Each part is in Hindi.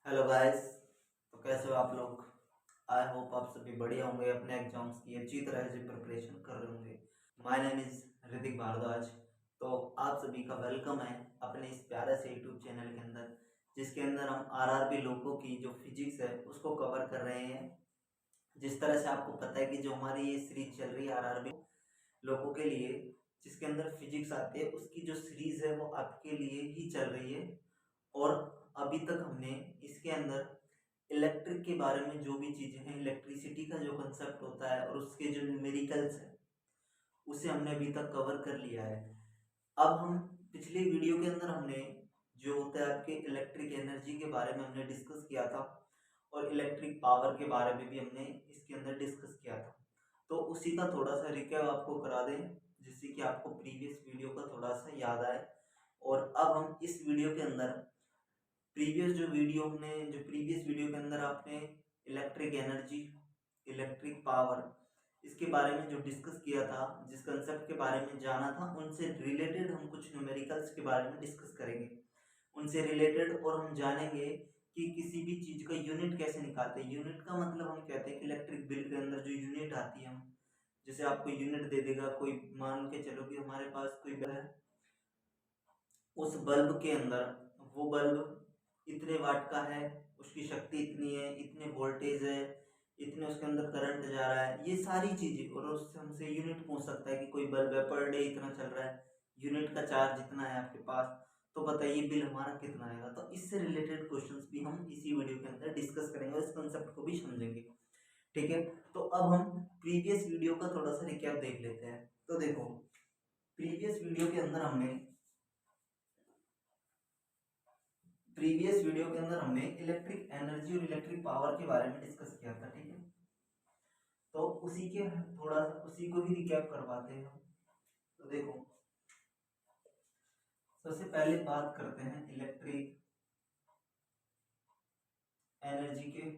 Hello guys. तो कैसे हो आप लोग? आई होप आप सभी बढ़िया होंगे, अपने एग्जाम्स की अच्छी तरह से प्रिपरेशन कर रहे होंगे। My name is Hrithik Bhardwaj. तो आप सभी का वेलकम है अपने इस प्यारे से यूट्यूब चैनल के अंदर, जिसके अंदर हम आरआरबी लोगों की जो फिजिक्स है उसको कवर कर रहे हैं। जिस तरह से आपको पता है कि जो हमारी ये सीरीज चल रही है आरआरबी लोगों के लिए, जिसके अंदर फिजिक्स आती है, उसकी जो सीरीज है वो आपके लिए ही चल रही है। और अभी तक हमने इसके अंदर इलेक्ट्रिक के बारे में जो भी चीजें हैं, इलेक्ट्रिसिटी का जो कंसेप्ट होता है और उसके जो न्यूमेरिकल्स है, उसे हमने अभी तक कवर कर लिया है। अब हम पिछली वीडियो के अंदर हमने जो होता है आपके इलेक्ट्रिक एनर्जी के बारे में हमने डिस्कस किया था, और इलेक्ट्रिक पावर के बारे में भी हमने इसके अंदर डिस्कस किया था। तो उसी का थोड़ा सा रिकैप आपको करा दें, जिससे कि आपको प्रीवियस वीडियो का थोड़ा सा याद आए। और अब हम इस वीडियो के अंदर जो प्रीवियस वीडियो के अंदर आपने इलेक्ट्रिक एनर्जी, इलेक्ट्रिक पावर, इसके बारे में जो डिस्कस किया था, जिस कंसेप्ट के बारे में जाना था, उनसे रिलेटेड हम कुछ न्यूमेरिकल्स के बारे में डिस्कस करेंगे उनसे रिलेटेड। और हम जानेंगे कि किसी भी चीज का यूनिट कैसे निकालते हैं। यूनिट का मतलब हम कहते हैं कि इलेक्ट्रिक बिल के अंदर जो यूनिट आती है, हम जैसे आपको यूनिट दे देगा कोई, मान के चलो कि हमारे पास कोई बल्ब है, उस बल्ब के अंदर वो बल्ब इतने वाट का है, उसकी शक्ति इतनी है, इतने वोल्टेज है, इतने उसके अंदर करंट जा रहा है, ये सारी चीजें। और उससे हमसे यूनिट पूछ सकता है कि कोई बल्ब है, पर डे इतना चल रहा है, यूनिट का चार्ज इतना है आपके पास, तो बताइए बिल हमारा कितना आएगा। तो इससे रिलेटेड क्वेश्चंस भी हम इसी वीडियो के अंदर डिस्कस करेंगे और इस कंसेप्ट को भी समझेंगे। ठीक है, तो अब हम प्रीवियस वीडियो का थोड़ा सा रिकैप देख लेते हैं। तो देखो, प्रीवियस वीडियो के अंदर हमने इलेक्ट्रिक एनर्जी और इलेक्ट्रिक पावर के बारे में डिस्कस किया था। ठीक है, तो उसी को ही रिकैप करवाते हैं हम। तो देखो, सबसे पहले बात करते हैं इलेक्ट्रिक एनर्जी के,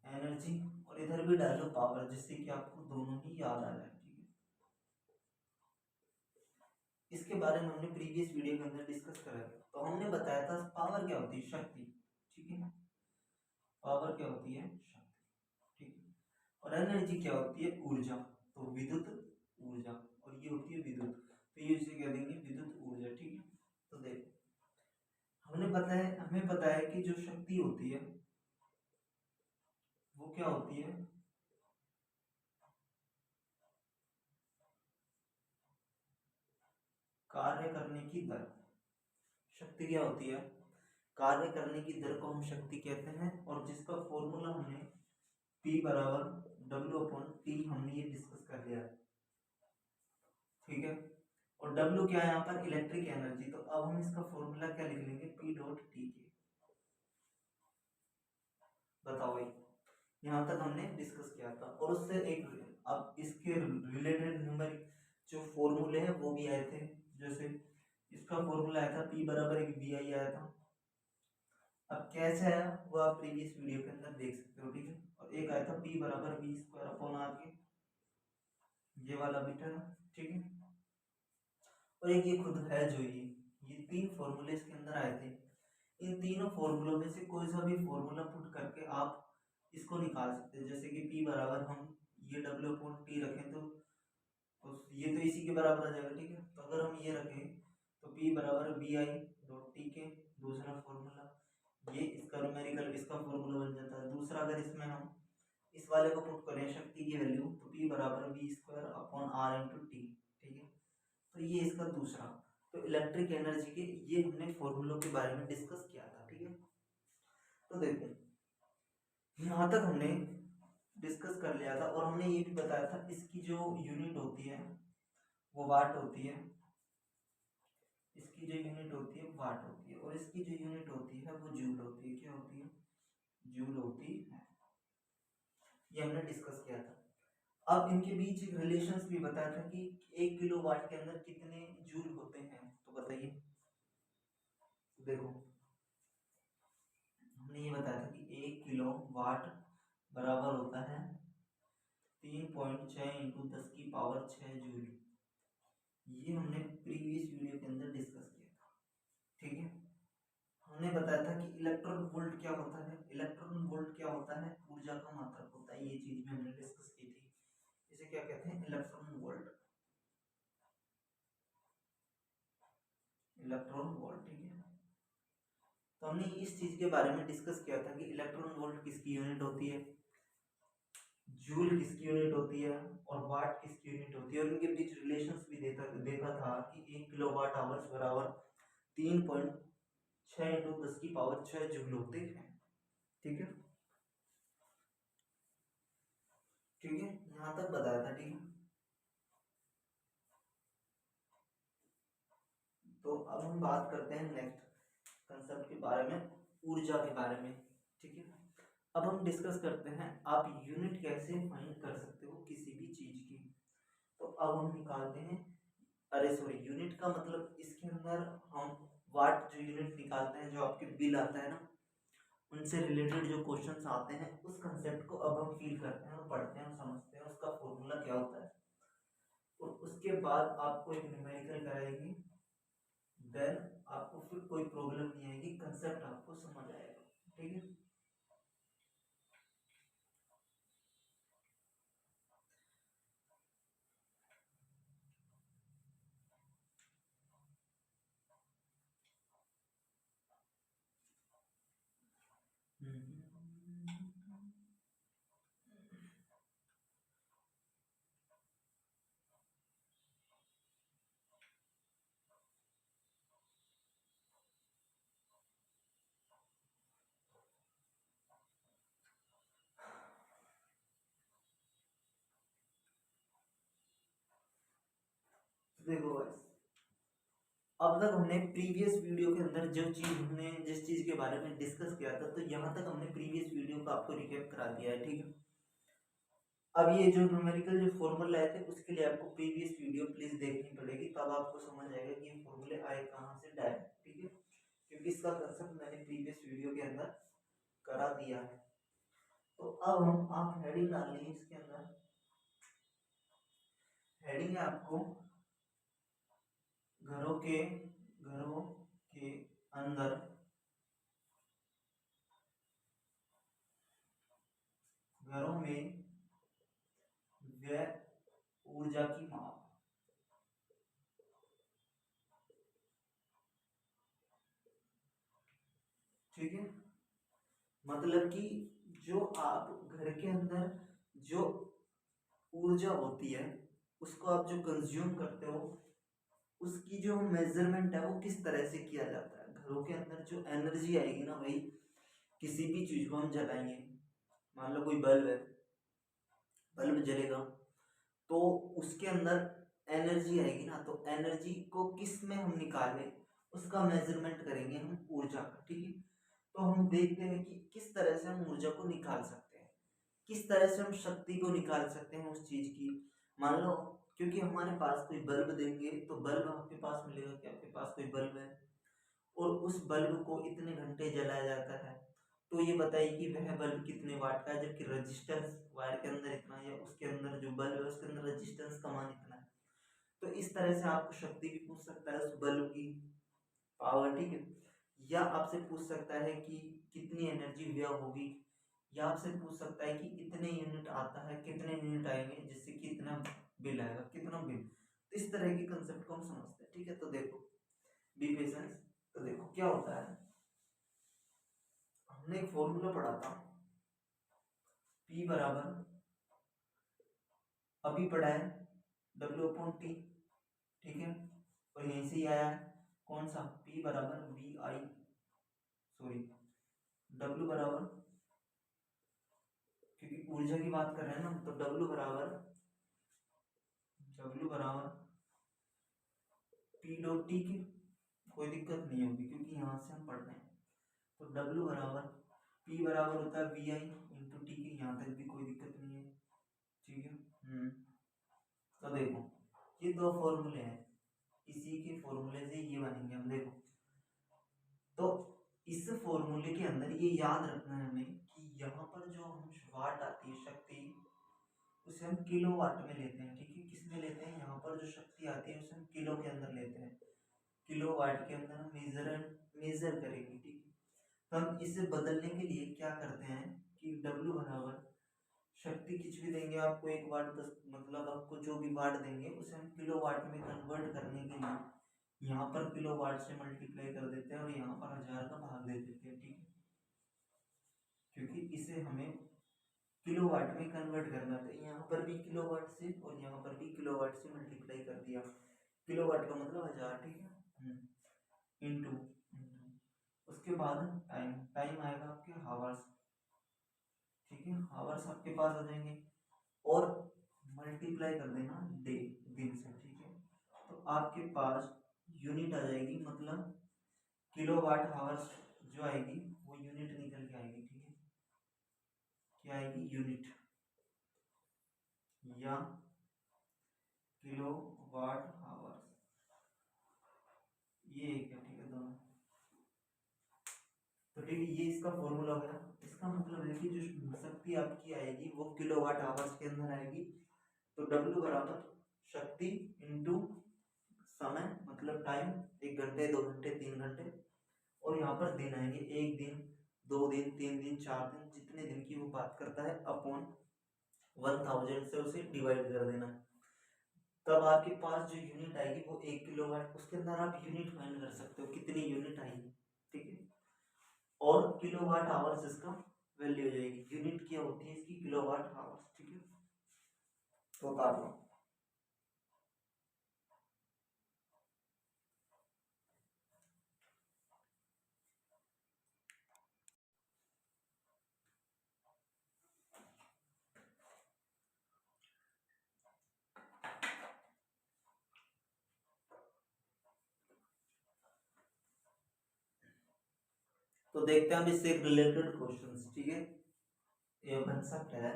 एनर्जी, और इधर भी डालो पावर, जिससे कि आपको दोनों ही याद आ जाए। ठीक है, इसके बारे में हमने प्रीवियस वीडियो के अंदर डिस्कस करा था। तो हमने बताया था पावर क्या होती है, शक्ति। ठीक है, पावर क्या होती है, शक्ति। ठीक है, और एनर्जी क्या होती है, ऊर्जा। तो विद्युत ऊर्जा, और ये होती है विद्युत, तो ये इसे कह देंगे विद्युत ऊर्जा। ठीक है, तो देखो, हमें पता है कि जो शक्ति होती है वो क्या होती है, कार्य करने की दर। शक्ति क्या होती है, कार्य करने की दर को हम शक्ति कहते हैं, और जिसका फॉर्मूला हमने P बराबर W/T, हमने ये डिस्कस कर लिया। ठीक है, और W क्या है यहाँ पर, इलेक्ट्रिक एनर्जी। तो अब हम इसका फॉर्मूला क्या लिख लेंगे, P.T के। बताओ भाई, यहाँ तक हमने डिस्कस किया था। और उससे एक, अब इसके रिलेटेड न्यूमेरिक जो फॉर्मूले हैं वो भी आए थे। जैसे इसका फॉर्मूला आया था P बराबर एक VI आया था। अब कैसे आया वो आप प्रीवियस वीडियो के अंदर देख सकते हो। ठीक है, और एक आया था P बराबर V² के, ये वाला बीटा ना। ठीक है, और एक ये खुद है जो ये तीन फॉर्मूले इसके अंदर आए थे। इन तीनों फॉर्मूलों में से कोई सा भी फॉर्मूला पुट करके आप इसको निकाल सकते हैं। जैसे कि P बराबर हम ये W/T रखें तो ये तो इसी के बराबर आ जाएगा। ठीक है, तो अगर हम ये रखें तो P बराबर VI.T के, दूसरा फॉर्मूला ये इसका न्यूमेरिकल, इसका फॉर्मूला बन जाता है। दूसरा, अगर इसमें हम इस वाले को पुट करें शक्ति की वैल्यू, तो P बराबर V²/R/T। ठीक है, तो ये इसका दूसरा। तो इलेक्ट्रिक एनर्जी के ये हमने फॉर्मूलों के बारे में डिस्कस किया था। ठीक है, तो देखो, यहाँ तक हमने डिस्कस कर लिया था, और हमने ये भी बताया था इसकी जो यूनिट होती है वो वाट होती है। इसकी जो यूनिट होती है वाट होती है, और इसकी जो यूनिट होती है वो जूल होती है। क्या होती है, जूल होती है। ये हमने डिस्कस किया था। अब इनके बीच रिलेशंस भी बताया था कि 1 किलोवाट के अंदर कितने जूल होते हैं। तो बताइए, देखो, हमने ये बताया था कि 1 किलोवाट बराबर होता है 3.6 × 10⁻⁶ जूल। ये हमने प्रीवियस वीडियो के अंदर डिस्कस किया था। ठीक है, हमने हमने बताया था कि इलेक्ट्रॉन वोल्ट क्या होता है, इलेक्ट्रॉन वोल्ट क्या होता है, ऊर्जा का मात्रक होता है। ये चीज भी हमने डिस्कस की थी। इसे क्या कहते हैं, इलेक्ट्रॉन वोल्ट, इलेक्ट्रॉन वोल्ट, ठीक है। तो हमने इस चीज के बारे में डिस्कस किया था कि इलेक्ट्रॉन वोल्ट किसकी यूनिट होती है, जूल किसकी यूनिट होती है, और वाट किसकी यूनिट होती है, और इनके बीच रिलेशंस भी देखा था कि 1 किलोवाट आवर्स बराबर 3.6 इंटू 10 की पावर 6 जूल होते हैं। ठीक है, ठीक है, यहाँ तक बताया था। ठीक है, तो अब हम बात करते हैं नेक्स्ट कंसेप्ट के बारे में, ऊर्जा के बारे में। ठीक है, अब हम डिस्कस करते हैं आप यूनिट कैसे फाइंड कर सकते हो किसी भी चीज की। तो अब हम निकालते हैं, अरे सॉरी, यूनिट का मतलब इसके अंदर हम वाट जो यूनिट निकालते हैं, जो आपके बिल आता है ना, उनसे रिलेटेड जो क्वेश्चंस आते हैं, उस कंसेप्ट को अब हम फील करते हैं और पढ़ते हैं और समझते हैं उसका फॉर्मूला क्या होता है। और उसके बाद आपको एक न्यूमेरिकल कराएगी, देन आपको फिर कोई प्रॉब्लम नहीं आएगी, कंसेप्ट आपको समझ आएगा। ठीक है, देखो गाइस, अब तक हमने प्रीवियस वीडियो के अंदर जो चीज हमने जिस चीज के बारे में डिस्कस किया था, तो यहाँ तक हमने प्रीवियस वीडियो को आपको रिकैप करा दिया है। ठीक है, अब ये जो न्यूमेरिकल जो फॉर्मूला आए थे, उसके लिए आपको प्रीवियस वीडियो प्लीज देखनी पड़ेगी, तब आपको समझ आएगा कि ये फॉर्मूले आए कहाँ से डायरेक्ट। ठीक है, क्योंकि इसका कंसेप्ट मैंने प्रीवियस वीडियो के अंदर करा दिया है। तो अब हम आप हेडिंग डाल लीजिए इसके अंदर, हेडिंग है आपको घरों के अंदर घरों में व्यय ऊर्जा की माप। ठीक है, मतलब कि जो आप घर के अंदर जो ऊर्जा होती है, उसको आप जो कंज्यूम करते हो, उसकी जो मेजरमेंट है वो किस तरह से किया जाता है। घरों के अंदर जो एनर्जी आएगी ना भाई, किसी भी चीज को हम जलाएंगे, मान लो कोई बल्ब है, बल्ब जलेगा तो उसके अंदर एनर्जी आएगी ना, तो एनर्जी को किस में हम निकालें, उसका मेजरमेंट करेंगे हम ऊर्जा का। ठीक है, तो हम देखते हैं कि किस तरह से हम ऊर्जा को निकाल सकते हैं, किस तरह से हम शक्ति को निकाल सकते हैं उस चीज की। मान लो, क्योंकि हमारे पास कोई बल्ब देंगे, तो बल्ब आपके पास मिलेगा कि आपके पास कोई बल्ब है, और उस बल्ब को इतने घंटे जलाया जाता है, तो ये बताइए कि वह बल्ब कितने वाट का है, जबकि रेजिस्टेंस वायर के अंदर इतना है, उसके अंदर जो बल्ब है उसके अंदर रेजिस्टेंस का मान इतना है। तो इस तरह से आपको शक्ति भी पूछ सकता है उस बल्ब की, पावर। ठीक है, या आपसे पूछ सकता है कि कितनी एनर्जी व्यय होगी, या आपसे पूछ सकता है कि इतने यूनिट आता है, कितने यूनिट आएंगे जिससे कि इतना बिल आएगा, कितना बिल। तो इस तरह के कंसेप्ट को हम समझते हैं। ठीक है, तो देखो, बी पेशेंस। तो देखो क्या होता है, हमने एक फॉर्मूला पढ़ा था, P बराबर, अभी पढ़ा है, W/T। ठीक है, और यहीं से ही आया है, कौन सा, P बराबर वी आई, सॉरी, W बराबर, क्योंकि ऊर्जा की बात कर रहे हैं ना, तो W बराबर P डॉट टी की कोई दिक्कत नहीं होगी, क्योंकि यहाँ से हम पढ़ रहे हैं। तो W बराबर P बराबर होता है वी आई इंटू टी की, यहाँ तक भी कोई दिक्कत नहीं है। ठीक है, तो देखो ये दो फॉर्मूले हैं, इसी के फॉर्मूले से ये बनेंगे। हम देखो, तो इस फॉर्मूले के अंदर ये याद रखना है हमें कि यहाँ पर जो हम वाट आती है, शक्ति, उसे हम किलो वाट में लेते हैं। ठीक है, किस में लेते हैं, यहाँ पर जो शक्ति आती है उसे हम किलो के अंदर लेते हैं, किलो वाट के अंदर हम मेजर करेंगे। ठीक है, तो हम इसे बदलने के लिए क्या करते हैं कि W बराबर शक्ति कुछ भी देंगे आपको, 1 वाट 10, मतलब आपको जो भी वाट देंगे उसे हम किलो वाट में कन्वर्ट करने के लिए यहाँ पर किलो वाट से मल्टीप्लाई कर देते हैं और यहाँ पर 1000 का भाग दे देते हैं, ठीक है, क्योंकि इसे हमें किलो वाट में कन्वर्ट करना था। यहाँ पर भी किलो वाट से और यहाँ पर भी किलो वाट से मल्टीप्लाई कर दिया, किलो वाट का मतलब 1000, ठीक है, इंटू उसके बाद टाइम, टाइम आएगा आपके हावर्स, ठीक है, हावर्स आपके पास आ जाएंगे और मल्टीप्लाई कर देना डे, दिन से, ठीक है, तो आपके पास यूनिट आ जाएगी, मतलब किलो वाट हावर्स जो आएगी वो यूनिट निकल के आएगी, ठीक है, क्या आएगी, यूनिट या किलो वाट हावर्स, ये एक है, ठीक है, दोनों। तो ठीक है, ये इसका फॉर्मूला हो गया। इसका मतलब है कि जो शक्ति आपकी आएगी वो किलोवाट आवर्स के अंदर आएगी। तो W बराबर शक्ति इंटू समय, मतलब टाइम, 1 घंटे 2 घंटे 3 घंटे, और यहाँ पर दिन आएंगे, 1 दिन 2 दिन 3 दिन 4 दिन, जितने दिन की वो बात करता है, अपॉन 1000 से उसे डिवाइड कर देना। तब आपके पास जो यूनिट आएगी वो 1 किलोवाट, उसके अंदर आप यूनिट फाइंड कर सकते हो कितनी यूनिट आएगी, ठीक है, और किलोवाट आवर्स इसका वैल्यू हो जाएगी। यूनिट क्या होती है इसकी, किलोवाट आवर्स, ठीक है, तो काट लो। तो देखते हैं हम इससे एक रिलेटेड क्वेश्चंस, ठीक है, ये कंसेप्ट है,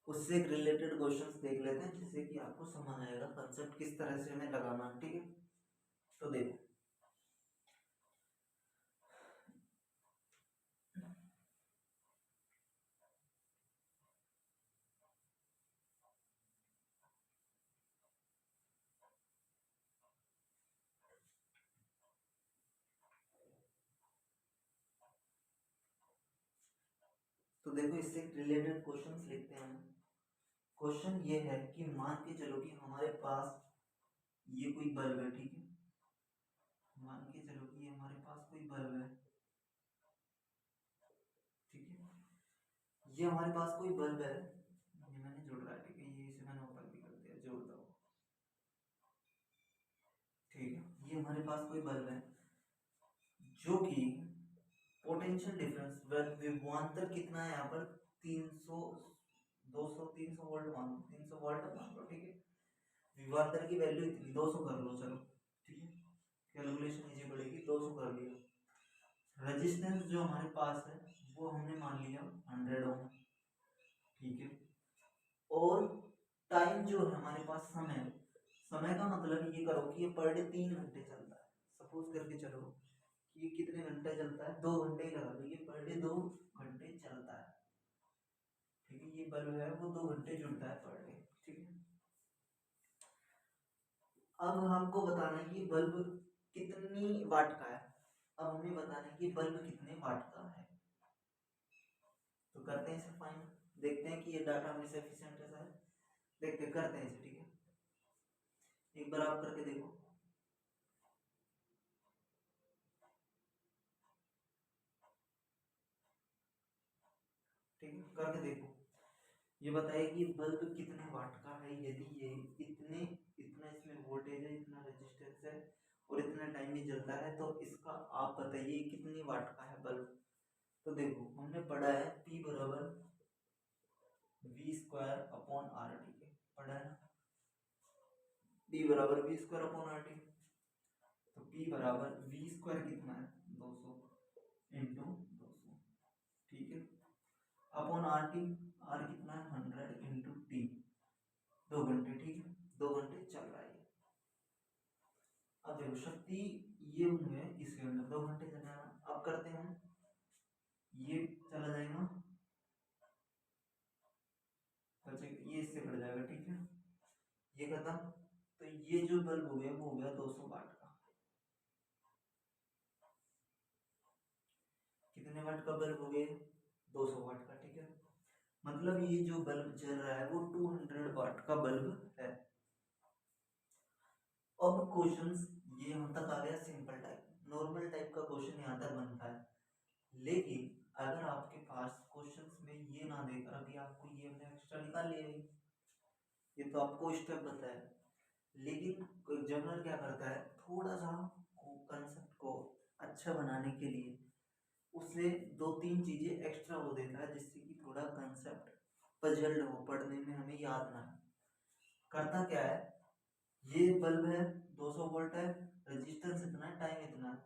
उससे एक रिलेटेड क्वेश्चंस देख लेते हैं जिससे कि आपको समझ आएगा कंसेप्ट किस तरह से हमें लगाना, ठीक है। तो देखो, तो देखो इससे रिलेटेड क्वेश्चंस लिखते हैं हम। क्वेश्चन ये है कि मान के चलो कि हमारे पास ये कोई बल्ब है, ठीक है, मान के चलो कि हमारे पास कोई बल्ब है, ठीक है, ये हमारे पास कोई बल्ब है, ये मैंने जोड़ रहा है, ठीक है, ये इसे मैंने ओपन भी कर दिया, जोड़ दो, ठीक है, ये हमारे पास कोई बल्ब है जो कि पोटेंशियल डिफरेंस विभवांतर कितना है यहाँ पर, 300 200 300 वोल्ट मान लो, 300 वोल्ट मान लो, ठीक है, विभवांतर की वैल्यू इतनी 200 कर लो, चलो ठीक है, कैलकुलेशन इजी पड़ेगी, 200 कर लिया। रेजिस्टेंस जो हमारे पास है वो हमने मान लिया 100 ओम, ठीक है, और टाइम जो है हमारे पास, समय, समय का मतलब ये करो कि ये पर डे 3 घंटे चलता है, सपोज करके चलो कि ये कितने घंटे चलता है, 2 घंटे ही लगा लो, ये पर डे 2 घंटे चलता है, ठीक है, ये बल्ब है वो 2 घंटे जुड़ता है पर डे, ठीक है। अब हमको बताना है कि बल्ब कितनी वाट का है, अब हमें बताना है कि बल्ब कितने वाट का है। तो करते हैं इसे फाइंड, देखते हैं कि ये डाटा हमें सफिशिएंट है शायद, देखते करते हैं इसे, ठीक है, एक बार आप करके देखो, ठीक है, करके देखो, ये बताइए कि बल्ब कितने वाट का है, यदि ये इतने, इतना इसमें वोल्टेज है, इतना रेजिस्टेंस है और इतना टाइम ही जलता है, तो इसका आप बताइए कितनी वाट का है बल्ब। तो देखो हमने पढ़ा है P बराबर V स्क्वायर अपॉन आर, ठीक है, पढ़ा है, P बराबर V square upon R T, तो P बराबर V स्क्वायर कितना है 200 इंटू 200, ठीक है, अपॉन आर टी, आर कितना है 100 इंटू टी, 2 घंटे, ठीक है, 2 घंटे चल रहा है। अब देखो शक्ति ये हुए इसके अंदर 2 घंटे चलना है, अब करते हैं ये चला जाएगा, ये इससे कट जाएगा, ठीक है, ये खत्म, तो ये जो बल्ब हो गया वो हो गया 200 वाट का, कितने कितने वाट का बल्ब हो गया? 200 वाट का, ठीक है। मतलब ये जो बल्ब जल रहा है वो 200 वाट का बल्ब है। अब क्वेश्चंस ये यहाँ तक आ गया सिंपल टाइप, नॉर्मल टाइप का क्वेश्चन यहाँ तक बनता है। लेकिन अगर आपके पास क्वेश्चंस में ये ना देकर अभी आपको ये हमने एक्स्ट्रा निकाल लिया है, ये तो आपको स्टेप बताया, लेकिन जर्नल क्या करता है, थोड़ा सा कंसेप्ट को अच्छा बनाने के लिए उससे 2-3 चीजें एक्स्ट्रा वो देता है, जिससे कि थोड़ा कंसेप्ट पजल्ड हो, पढ़ने में हमें याद ना आए। करता क्या है, ये बल्ब है 200 वोल्ट है, रेजिस्टेंस इतना है, टाइम इतना है।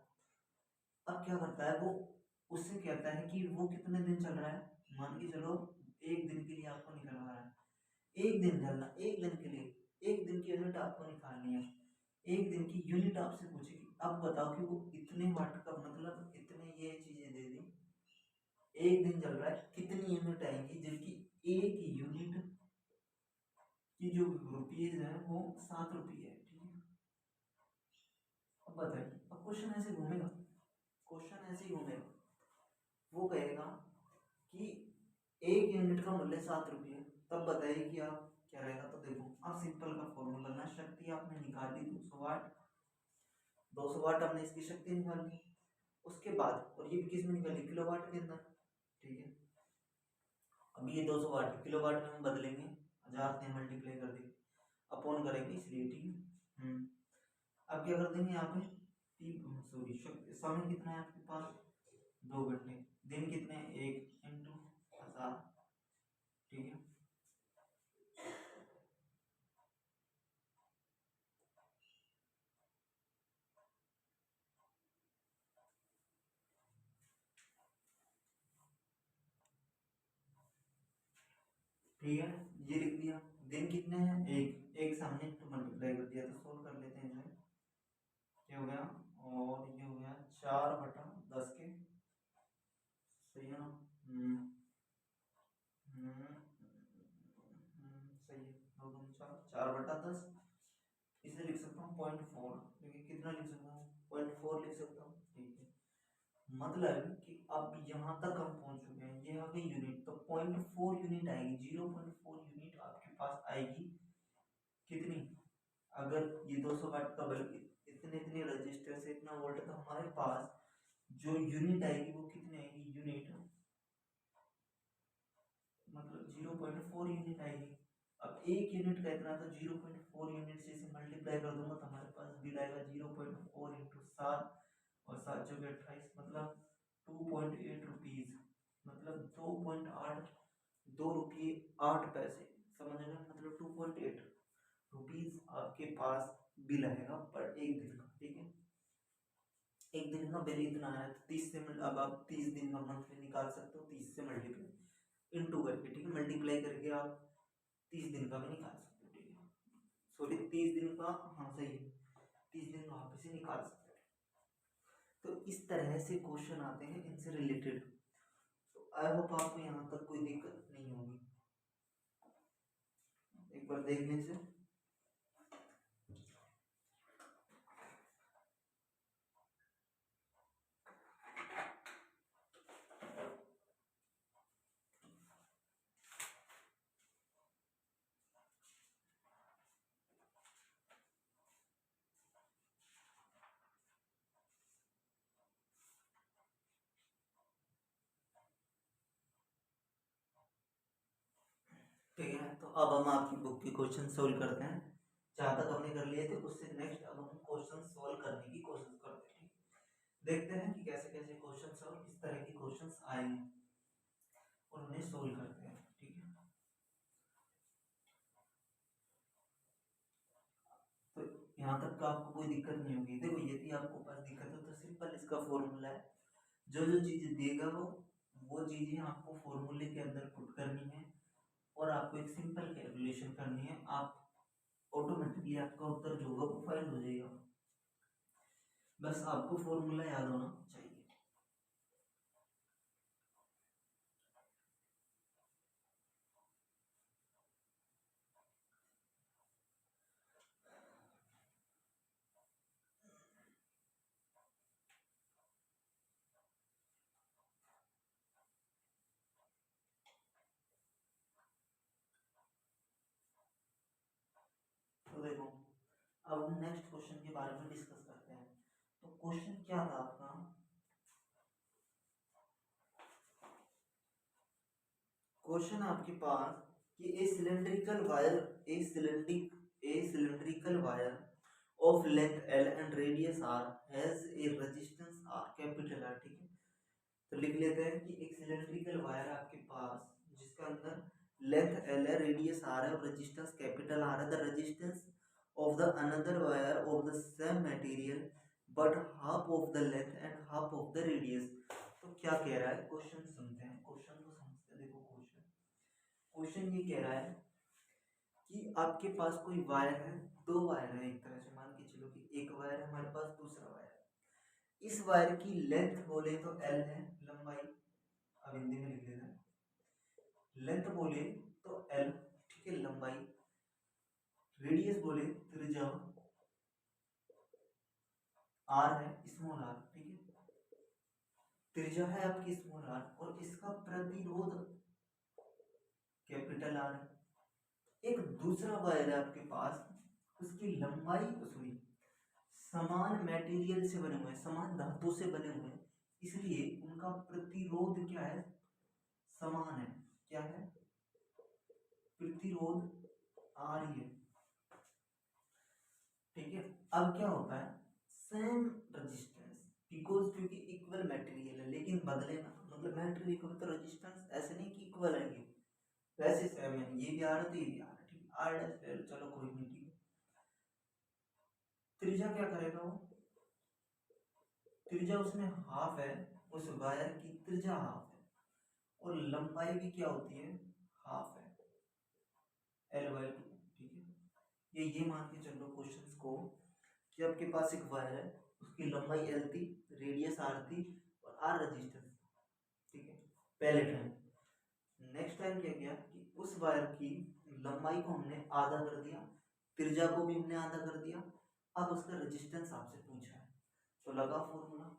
अब क्या करता है वो, उससे कहता है कि वो कितने दिन चल रहा है, मान के चलो 1 दिन के लिए आपको निकलवा रहा है, 1 दिन चलना, 1 दिन के लिए 1 दिन की यूनिट आपको निकालनी है। 1 दिन की यूनिट आपसे पूछेगी, अब बताओ कि वो इतने वाट का मतलब इतने ये चीजें दे दी, 1 दिन चल रहा है, कितनी यूनिट आएंगी, जिनकी एक यूनिट की जो रुपीज है वो 7 रुपये है, ठीक है। अब बताइए, अब क्वेश्चन ऐसे घूमेगा, क्वेश्चन ऐसे ही घूमेगा, वो कहेगा कि 1 यूनिट का मूल्य 7 रुपये, तब बताइए कि आप क्या रहेगा। तो देखो आप सिंपल का फॉर्मूला ना, शक्ति आपने निकाली 200 वाट, 200 वाट हमने इसकी शक्ति निकाली, उसके बाद और ये भी किस में निकाली, किलोवाट के अंदर, ठीक है। अब ये 200 वाट किलोवाट में हम बदलेंगे, 1000 से मल्टीप्लाई कर देंगे, अपॉन करेंगे, इसलिए ठीक है। अब क्या कर देंगे यहाँ पे, सॉरी समय कितना है आपके पास, 2 घंटे, दिन कितने, 1 इंटू 1000, ठीक है। ठीक है, ये लिख दिया, दिन कितने हैं, एक, एक सामने तो मल्टीप्लाई कर दिया, तो सोल्व कर लेते हैं जो, ये हो गया, और ये हो गया 4/10 के, सही है ना, सही है, 2 2 4, 4/10, इसे लिख सकता हूँ 0.4, क्योंकि कितना लिख सकता हूँ, 0.4 लिख सकता हूँ, ठीक है। मतलब कि अब यहाँ तक हम पहुंच चुके हैं, ये आ गई यूनिट, तो 0.4 यूनिट आएगी, 0.4 यूनिट आपके पास आएगी, कितनी, अगर ये 200 वाट का बल्ब इतने इतने रजिस्टर से इतना वोल्ट, तो हमारे पास जो यूनिट आएगी वो कितनी आएगी, यूनिट मतलब 0.4 यूनिट आएगी। अब एक यूनिट का इतना, तो 0.4 यूनिट से इसे मल्टीप्लाई कर दूंगा, तो हमारे पास बिल आएगा 0.4 इंटू 7, और 7 जो 28, मतलब 2.8 रुपीज, मतलब 2.8, 2 रुपये 8 पैसे, समझ गए, मतलब 2.8 रुपीज आपके पास बिल आएगा पर 1 दिन का, ठीक है। 1 दिन का बिल इतना है, तो 30 से अब आप 30 दिन का मंथली निकाल सकते हो, 30 से मल्टीप्लाई इंटू करके, ठीक है, मल्टीप्लाई करके आप 30 दिन का भी निकाल सकते हो, ठीक है, सॉरी 30 दिन का, हाँ सही है, 30 दिन का आप इसे निकाल सकते हो। तो इस तरह से क्वेश्चन आते हैं इनसे रिलेटेड, तो आई होप आपको यहाँ तक कोई दिक्कत नहीं होगी, एक बार देखने से। ठीक है, तो अब हम आपकी बुक के क्वेश्चन सोल्व करते हैं, जहाँ तक हमने कर लिए थे उससे नेक्स्ट अब हम क्वेश्चन सोल्व करने की कोशिश करते हैं, देखते हैं कि कैसे कैसे क्वेश्चन और किस तरह के क्वेश्चन आए हैं, और उन्हें सोल्व करते हैं, ठीक है। तो यहाँ तक का आपको कोई दिक्कत नहीं होगी, देखो यदि आपको पास दिक्कत हो तो सिंपल इसका फॉर्मूला है, जो जो चीज़ देगा वो चीज़ें आपको फॉर्मूले के अंदर पुट करनी है, और आपको एक सिंपल कैलकुलेशन करनी है, आप ऑटोमेटिकली आपका उत्तर जो होगा वो फाइंड हो जाएगा, बस आपको फॉर्मूला याद होना चाहिए। अब नेक्स्ट क्वेश्चन के बारे में डिस्कस करते हैं। तो क्वेश्चन क्या था आपका, क्वेश्चन आपके पास कि ए cylindrical wire of length L and radius R has a resistance R, capital R, ठीक है। तो लिख लेते हैं कि एक सिलेंड्रिकल वायर आपके पास जिसका अंदर लेंथ L है, रेडियस R है और रेजिस्टेंस कैपिटल R है। The resistance of the another wire of the same material but half of the length and half of the radius। तो क्या कह रहा है, क्वेश्चन सुनते हैं, क्वेश्चन को समझते हैं। देखो क्वेश्चन ये कह रहा है कि आपके पास कोई वायर है, दो वायर है, एक तरह से मान के चलो कि एक वायर है हमारे पास, दूसरा वायर है। इस वायर की लेंथ बोले तो L है, लंबाई, अब हिंदी में लिख लेना, लेंथ बोले तो L, ठीक है, लंबाई, रेडियस बोले त्रिज्या R है, स्मॉल r, ठीक है, त्रिज्या है आपकी स्मॉल r और इसका प्रतिरोध कैपिटल R है। एक दूसरा वायर है आपके पास, उसकी लंबाई सॉरी समान मटेरियल से बने हुए हैं, समान धातु से बने हुए हैं, इसलिए उनका प्रतिरोध क्या है, समान है। क्या है, प्रतिरोध R ही है, ठीक है। अब क्या होता है, सेम रेजिस्टेंस, बिकॉज क्योंकि इक्वल मटेरियल है, लेकिन बदले ना, मतलब मटेरियल इक्वल तो रेजिस्टेंस ऐसे नहीं कि इक्वल आएंगे, वैसे सेम है, ये भी आ रहा है, ये भी आ रहा है, ठीक है। आर डैश चलो कोई नहीं, ठीक है। त्रिज्या क्या करेगा वो, त्रिज्या उसमें हाफ है, उस वायर की त्रिज्या हाफ है और लंबाई भी क्या होती है, हाफ है, L/2, ठीक है। ये मान के चलो क्वेश्चंस को कि आपके पास एक वायर है, उसकी लंबाई L थी, रेडियस R थी और R रेजिस्टेंस, ठीक है, पहले टाइम। नेक्स्ट टाइम क्या किया कि उस वायर की लंबाई को हमने आधा कर दिया, त्रिज्या को भी हमने आधा कर दिया, अब उसका रेजिस्टेंस आपसे पूछा है, तो लगा फॉर्मूला।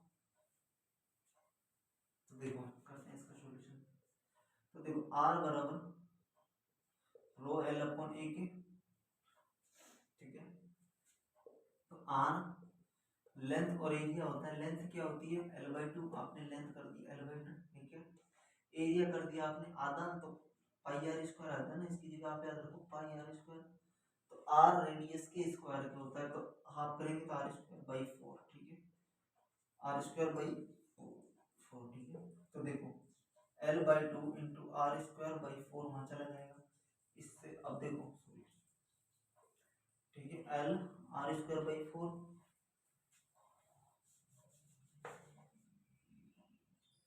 तो देखो करते हैं इसका सॉल्यूशन। तो देखो R बराबर रो L अपॉन A के, ठीक है। तो R लेंथ और एरिया होता है, लेंथ क्या होती है L/2, आपने लेंथ कर दी L/2, ठीक है। एरिया कर दिया आपने आधा, तो पाई आर स्क्वायर आता है ना, इसकी जगह पे याद रखो पाई आर स्क्वायर। तो आर रेडियस के स्क्वायर का होता है, तो हाफ करेंगे तो R स्क्वायर बाई 4, ठीक है, R स्क्वायर बाई 4, ठीक है। तो देखो L/2 into R square by 4 वहाँ चला जाएगा, इससे अब देखो ठीक है, L R square by 4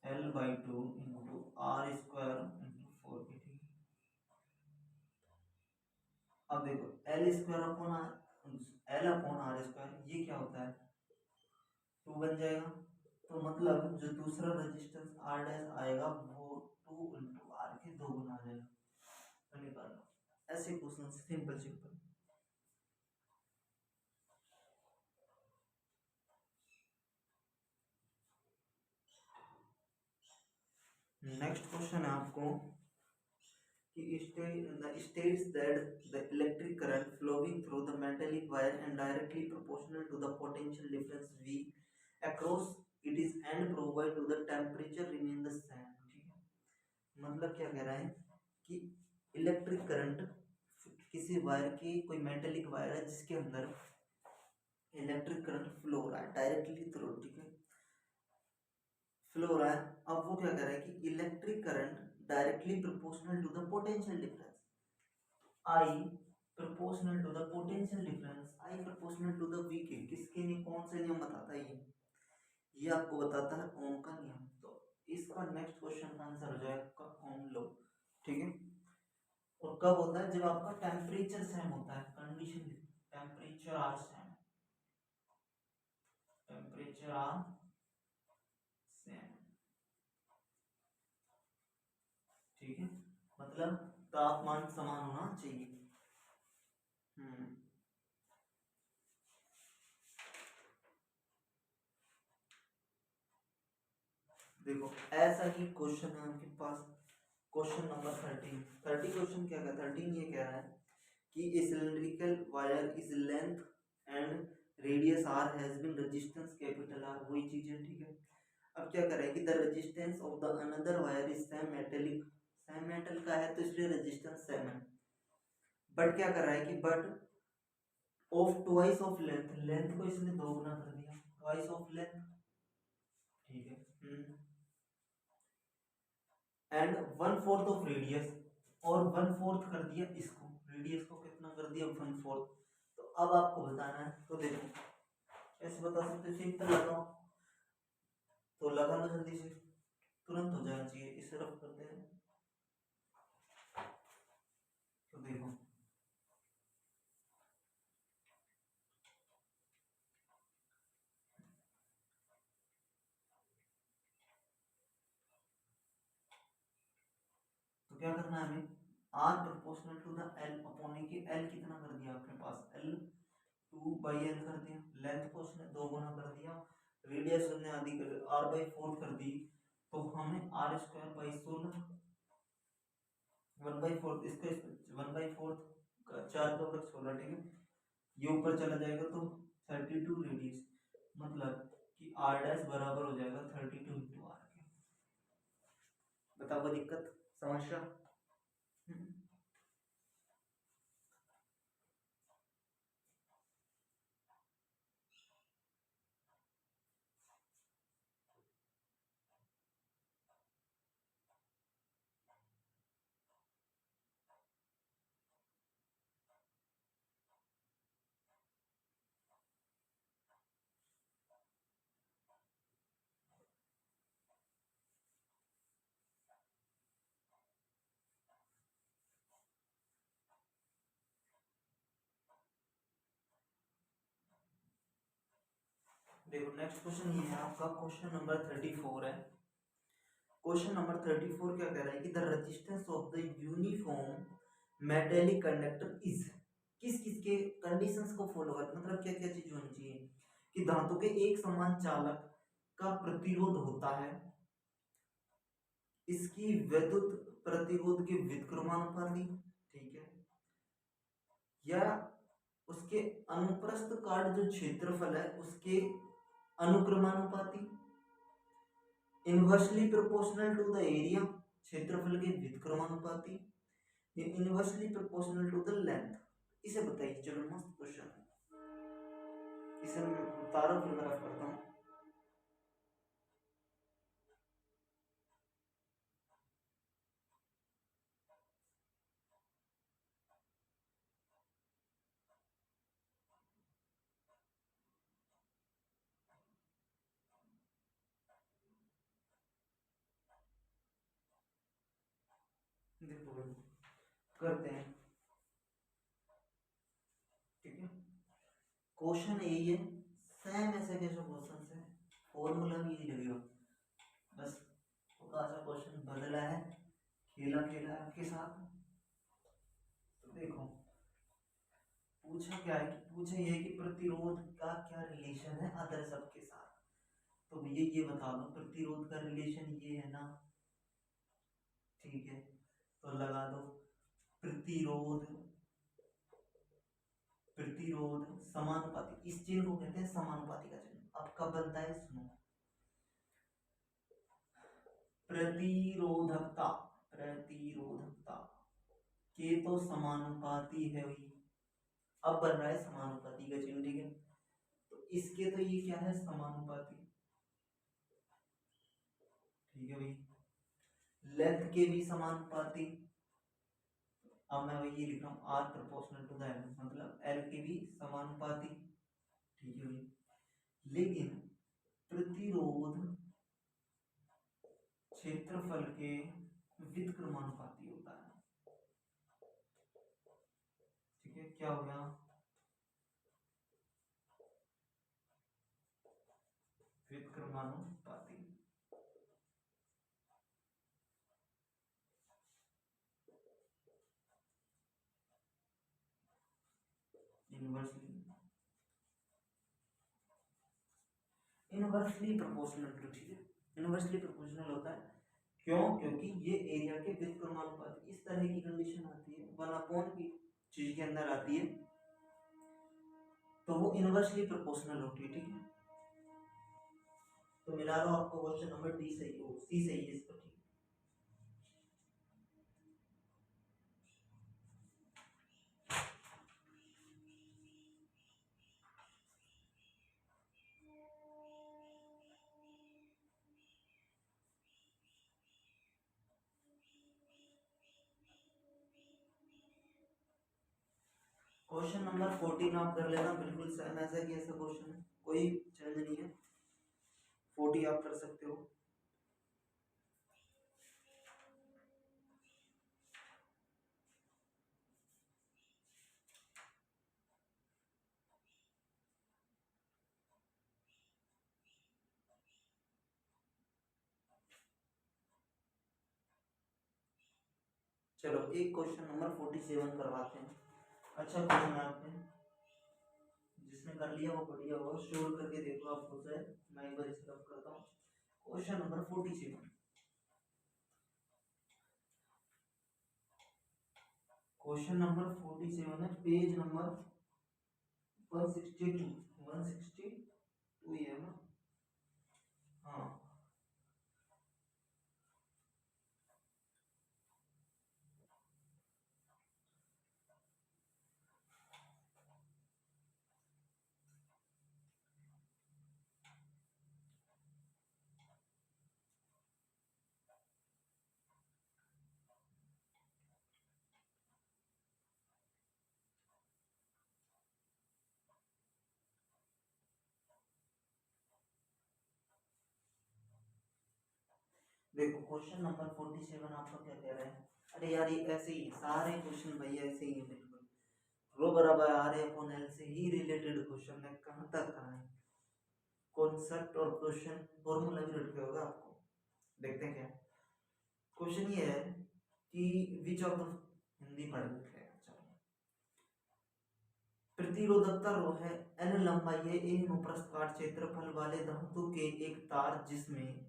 L/2 into R square into 4, ठीक है। अब देखो L square upon L upon R square, ये क्या होता है 2 बन जाएगा, तो मतलब जो दूसरा रेजिस्टेंस R डैश आएगा वो 2 इंटू R के 2 गुना आ जाएगा, तो निकालना। ऐसे question simple simple. Next question है आपको कि states that the electric current flowing through the metallic wire and directly proportional to the potential difference V across it is and provided to the temperature remain the same, ठीक है। मतलब क्या कह रहा है कि इलेक्ट्रिक करंट किसी वायर की, कोई मेटेलिक वायर है जिसके अंदर इलेक्ट्रिक करंट फ्लो हो रहा है डायरेक्टली थ्रू, ठीक है, फ्लो हो रहा है। अब वो क्या कह रहा है कि electric current directly proportional to the potential difference, I proportional to the potential difference, I proportional to the V के, किसके लिए, कौन से नियम बताता है ये आपको बताता है ओम का नियम। तो इसका नेक्स्ट क्वेश्चन का आंसर हो जाएगा ओम लॉ, ठीक है। और कब होता है, जब आपका टेम्परेचर सेम होता है, condition temperature are same, temperature are same, ठीक है, मतलब तापमान समान होना चाहिए। देखो ऐसा ही क्वेश्चन है आपके पास, क्वेश्चन नंबर 30 क्वेश्चन क्या कहता है, 13 ये कह रहा है कि a cylindrical wire is length and radius R has been resistance capital R, वही चीज है, ठीक है। अब क्या करें कि the resistance of the another wire is same metallic, same metal का है तो इसलिए रेजिस्टेंस सेम है, बट क्या कर रहा है कि but of twice of length, length को इसने दो गुना कर दिया, ट्वाइस ऑफ लेंथ, ठीक है। And one fourth of radius, और वन फोर्थ कर दिया इसको, रेडियस को कितना कर दिया, वन फोर्थ। तो अब आपको बताना है, तो देखो कैसे बता सकते, सिंपल लगाओ, तो लगा लो जल्दी से, तुरंत हो जाना चाहिए, इसे रफ करते हैं। तो देखो तो क्या करना है हमें, R proportional to the L upon A, की एल कितना कर दिया आपके पास, एल 2/l कर दिया, लेंथ को उसने दो गुना कर दिया, रेडियस उसने आधी कर r/4 कर दी, तो हमें r²/16 1/4, इसका 1/4 का 4 का वर्ग 16, ठीक है, ये ऊपर चला जाएगा तो 32 रेडियस, मतलब कि r डैश बराबर हो जाएगा 32 इंटू आर के। बताओ कोई दिक्कत समस्या? देखो नेक्स्ट क्वेश्चन ये है आपका, क्वेश्चन नंबर 34 है। क्वेश्चन नंबर 34 क्या कह रहा है कि the resistance of the uniform metallic conductor is, किस किस के कंडीशंस को फॉलो कर, मतलब क्या क्या चीज होनी चाहिए कि धातु के एक समान चालक का प्रतिरोध होता है, इसकी विद्युत प्रतिरोध के व्युत्क्रमानुपाती, ठीक है, या उसके अनुप्रस्थ काट जो क्षेत्रफल है उसके अनुक्रमानुपाती, inversely proportional to the area, क्षेत्रफल के व्युत्क्रमानुपाती, ये inversely proportional to the length. इसे बताइए, चलो मस्त क्वेश्चन है, इसे मैं तारों की तरफ करता हूँ। देखो भाई करते हैं, ठीक है, क्वेश्चन यही है, सेम ऐसे कैसे क्वेश्चन है, फॉर्मूला भी यही लगेगा, बस थोड़ा सा क्वेश्चन बदला है, खेला खेला है आपके साथ। तो देखो पूछा क्या है कि पूछा ये है कि प्रतिरोध का क्या रिलेशन है अदर सब के साथ, तो भैया ये बता दो, प्रतिरोध का रिलेशन ये है ना, ठीक है, तो लगा दो, प्रतिरोध, प्रतिरोध समानुपाती, इस चिन्ह को कहते हैं समानुपाती का चिन्ह। अब कब बनता है, सुनो, प्रतिरोधकता, प्रतिरोधकता के तो समानुपाती है भाई, अब बन रहा है समानुपाती का चिन्ह, ठीक है, तो इसके तो ये क्या है, समानुपाती, ठीक है भाई, लेंथ के भी समानुपाती, अब मैं वही लिख रहा हूँ R proportional to the L, मतलब एल के भी समानुपाती, ठीक है भाई, लेकिन प्रतिरोध क्षेत्रफल के व्युत्क्रमानुपाती होता है, ठीक है, क्या हो गया, व्युत्क्रमानुपाती, इनवर्सली, इनवर्सली प्रोपोर्शनल टू, ठीक है, इनवर्सली प्रोपोर्शनल होता है, क्यों, क्योंकि ये एरिया के व्युत्क्रमानुपाती, इस तरह की कंडीशन आती है 1/p चीज के अंदर आती है, तो वो इनवर्सली प्रोपोर्शनल होती है, ठीक है। तो मिला लो, आपको क्वेश्चन नंबर डी सही हो, सी सही है इसका, ठीक है। क्वेश्चन नंबर 14 आप कर लेना, बिल्कुल सेम ऐसा कि ऐसा क्वेश्चन है, कोई चेंज नहीं है। 40 आप कर सकते हो। चलो एक क्वेश्चन नंबर 47 करवाते हैं। अच्छा क्वेश्चन है आपने, जिसने कर लिया वो बढ़िया होगा, शोर करके देखो आप खुद से। मैं एक बार इसे रब करता हूँ। क्वेश्चन नंबर 47, क्वेश्चन नंबर 47 है, पेज नंबर 162, 162 ही है ना? हाँ। देखो क्वेश्चन नंबर 47 आपका क्या कह रहा है। अरे यार ये ऐसे ही सारे क्वेश्चन भैया ऐसे ही है, बिल्कुल रो बराबर आर ए अपॉन एल से ही रिलेटेड क्वेश्चन है, कहाँ तक कहाँ है। कॉन्सेप्ट और क्वेश्चन फॉर्मूला भी रखे होगा आपको। देखते हैं क्या क्वेश्चन ये है कि विच ऑफ द हिंदी पढ़ लेते हैं। चलो, प्रतिरोधकता रो है, एन लंबाई है, ए अनुप्रस्थ काट क्षेत्रफल वाले धातु के एक तार जिसमें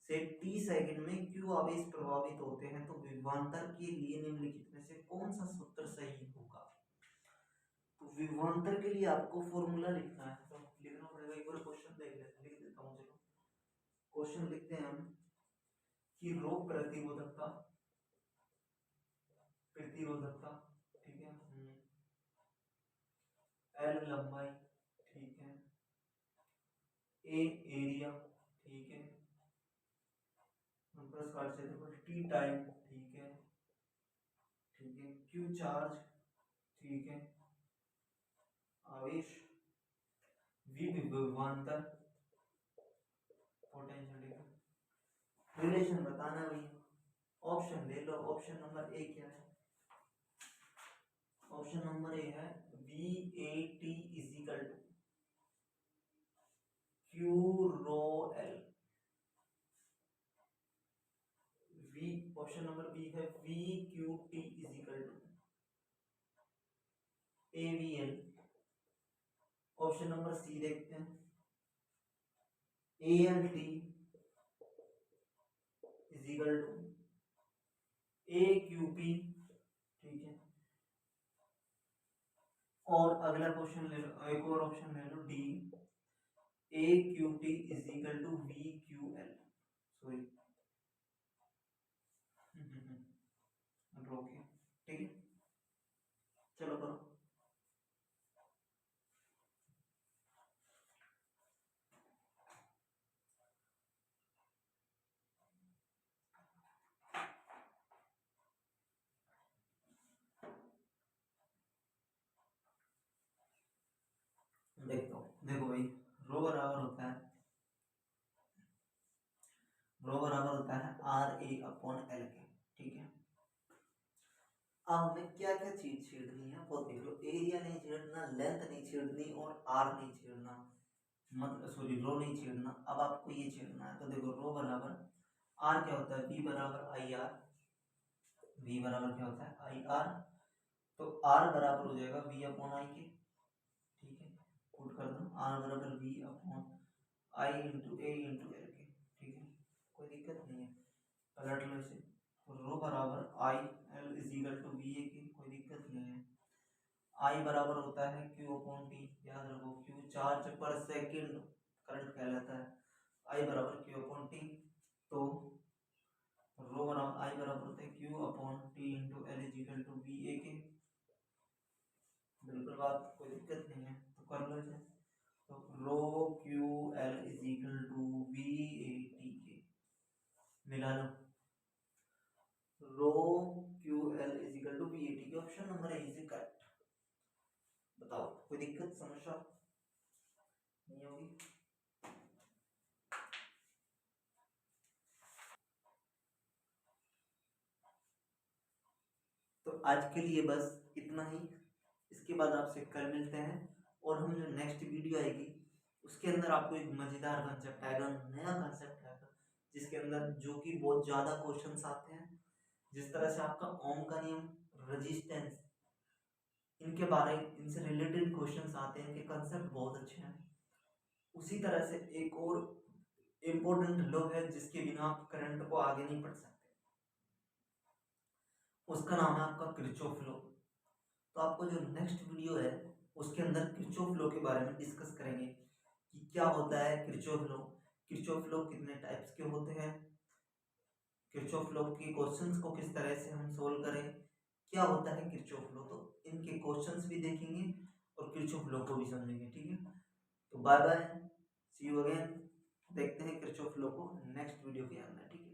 से टी सेकंड में क्यू आवेश प्रभावित होते हैं, तो विभवांतर के लिए निम्नलिखित में से कौन सा सूत्र सही होगा। तो विभवांतर के लिए आपको फॉर्मूला लिखना है, तो लिखना पड़ेगा। एक बार क्वेश्चन देख लेते हैं, लिख देता हूँ। चलो क्वेश्चन लिखते हैं हम कि रो प्रतिरोधकता, प्रतिरोधकता ठीक है, एल लंबाई ठीक है, ए एरिया ठीक है, प्लस काट क्षेत्रफल टी टाइम ठीक है, ठीक है, क्यू चार्ज ठीक है, आवेश वी विभवांतर पोटेंशियल ठीक है। रिलेशन बताना भाई, ऑप्शन ले लो। ऑप्शन नंबर ए क्या है? ऑप्शन नंबर ए है V A T is equal to Q rho L. V option number B है V Q T is equal to A V L. Option number C देखते हैं, A L T is equal to A Q P ठीक है। और अगला क्वेश्चन ले लो, एक और ऑप्शन ले लो D, A Q T is equal to V Q L. Sorry okay ठीक है, चलो करो। देखो देखो भाई, रो बराबर होता है, रो बराबर होता है आर ए अपॉन एल के, ठीक है। अब हमें क्या क्या चीज छेड़नी है वो देख लो, एरिया नहीं छेड़ना, लेंथ नहीं छेड़नी और आर नहीं छेड़ना, मतलब सॉरी रो नहीं छेड़ना। अब आपको ये छेड़ना है, तो देखो रो बराबर आर क्या होता है, वी बराबर आई आर, वी बराबर क्या होता है आई आर, तो आर बराबर हो जाएगा वी अपॉन आई के, ठीक है। पुट कर दो आर बराबर V upon I into A into L के, ठीक है, कोई दिक्कत नहीं है। पलट लो इसे, रो बराबर I L is equal to V A की, कोई दिक्कत नहीं है। आई बराबर होता है क्यू अपॉन टी, याद रखो चार्ज पर सेकंड करंट कहलाता है। आई बराबर क्यू अपॉन टी, तो रो बराबर आई बराबर होता है Q upon T into L is equal to V A के। बिल्कुल बात कोई दिक्कत नहीं है, तो कर लो इसे। तो rho Q L is equal to V A T K, मिला लो। Rho Q L is equal to V A T K, option number A is correct. बताओ कोई दिक्कत समस्या नहीं होगी? तो आज के लिए बस इतना ही। इसके बाद आपसे कल मिलते हैं, और हम जो नेक्स्ट वीडियो आएगी उसके अंदर आपको एक मजेदार कंसेप्ट आएगा, नया कंसेप्ट आएगा, जिसके अंदर जो कि बहुत ज्यादा क्वेश्चंस आते हैं। जिस तरह से आपका ओम का नियम, रेजिस्टेंस, इनके बारे, इनसे रिलेटेड क्वेश्चंस आते हैं, इनके कंसेप्ट बहुत अच्छे हैं। उसी तरह से एक और इम्पोर्टेंट लॉ है जिसके बिना आप करंट को आगे नहीं बढ़ सकते, उसका नाम है आपका किरचॉफ लॉ। तो आपको जो नेक्स्ट वीडियो है उसके अंदर किरचॉफ लॉ के बारे में डिस्कस करेंगे कि क्या होता है किरचॉफ लॉ, किरचॉफ लॉ कितने टाइप्स के होते हैं, किरचॉफ लॉ के क्वेश्चंस को किस तरह से हम सोल्व करें, क्या होता है किरचॉफ लॉ, तो इनके क्वेश्चंस भी देखेंगे और किरचॉफ लॉ को भी समझेंगे। ठीक है, तो bye bye, see you again. देखते हैं किरचॉफ लॉ को नेक्स्ट वीडियो के अंदर। ठीक है।